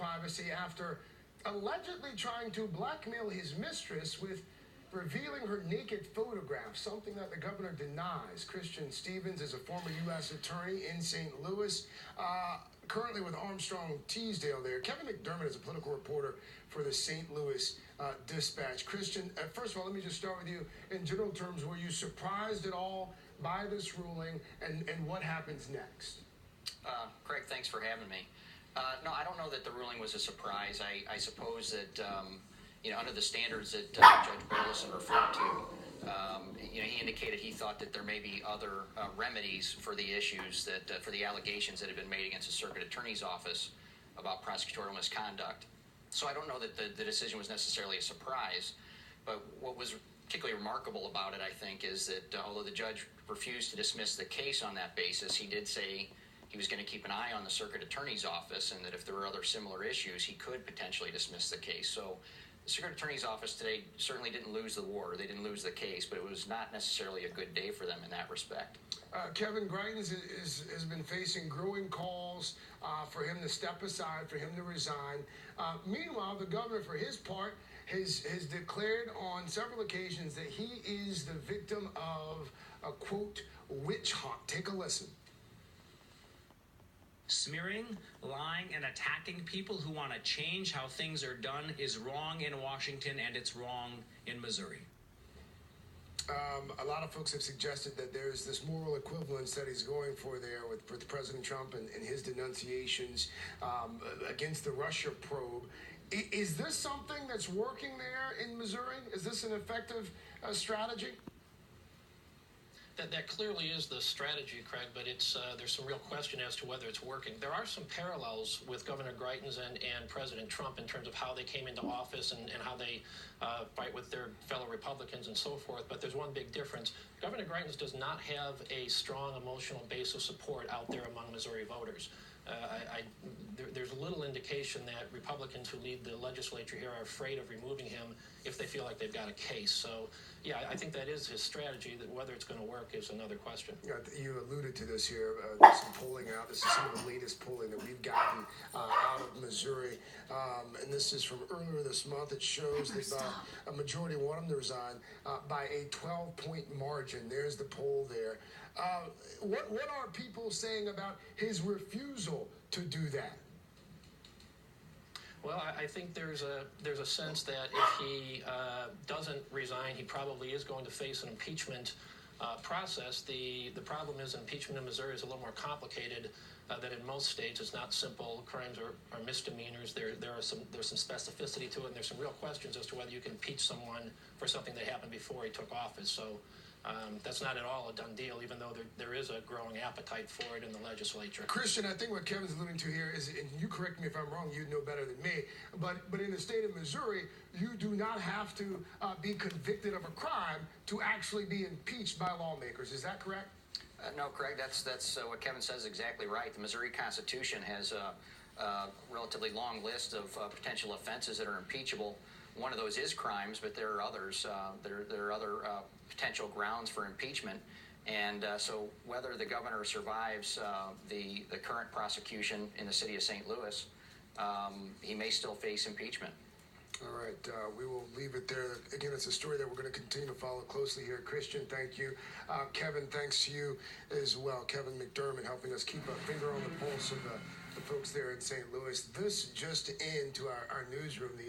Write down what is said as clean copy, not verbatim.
privacy after allegedly trying to blackmail his mistress with revealing her naked photograph, something that the governor denies. Christian Stevens is a former U.S. attorney in St. Louis, currently with Armstrong Teasdale there. Kevin McDermott is a political reporter for the St. Louis Dispatch. Christian, first of all, let me just start with you. In general terms, were you surprised at all by this ruling, and what happens next? Craig, thanks for having me. No, I don't know that the ruling was a surprise. I suppose that, under the standards that Judge Burleson referred to, he indicated he thought that there may be other remedies for the issues for the allegations that have been made against the circuit attorney's office about prosecutorial misconduct. So I don't know that the decision was necessarily a surprise, but what was particularly remarkable about it, I think, is that although the judge refused to dismiss the case on that basis, he did say he was going to keep an eye on the circuit attorney's office, and that if there were other similar issues, he could potentially dismiss the case. So the circuit attorney's office today certainly didn't lose the war. They didn't lose the case, but it was not necessarily a good day for them in that respect. Kevin Greitens has been facing growing calls for him to step aside, for him to resign. Meanwhile, the governor, for his part, has declared on several occasions that he is the victim of a, quote, witch hunt. Take a listen. Smearing, lying, and attacking people who want to change how things are done is wrong in Washington, and it's wrong in Missouri. A lot of folks have suggested that there's this moral equivalence that he's going for there with President Trump and his denunciations against the Russia probe. Is this something that's working there in Missouri? Is this an effective strategy? That clearly is the strategy, Craig, but there's some real question as to whether it's working. There are some parallels with Governor Greitens and President Trump in terms of how they came into office and how they fight with their fellow Republicans and so forth, but there's one big difference. Governor Greitens does not have a strong emotional base of support out there among Missouri voters. There's little indication that Republicans who lead the legislature here are afraid of removing him if they feel like they've got a case. So, yeah, I think that is his strategy. That whether it's going to work is another question. Yeah, you alluded to this here. There's some polling out. This is some of the latest polling that we've gotten out of Missouri. And this is from earlier this month. It shows that a majority want him to resign by a 12-point margin. There's the poll there. What are people saying about his refusal to do that? Well, I think there's a sense that if he doesn't resign, he probably is going to face an impeachment process. The problem is impeachment in Missouri is a little more complicated than in most states. It's not simple. Crimes are misdemeanors. There's some specificity to it, and there's some real questions as to whether you can impeach someone for something that happened before he took office. So that's not at all a done deal, even though there is a growing appetite for it in the legislature. Christian, I think what Kevin's alluding to here is, and you correct me if I'm wrong, you'd know better than me, but in the state of Missouri, you do not have to be convicted of a crime to actually be impeached by lawmakers. Is that correct? No, Craig, that's what Kevin says is exactly right. The Missouri Constitution has a relatively long list of potential offenses that are impeachable. One of those is crimes, but there are others. There are other potential grounds for impeachment. And so whether the governor survives the current prosecution in the city of St. Louis, he may still face impeachment. All right, we will leave it there. Again, it's a story that we're going to continue to follow closely here. Christian, thank you. Kevin, thanks to you as well. Kevin McDermott helping us keep a finger on the pulse of the folks there in St. Louis. This just into our newsroom. The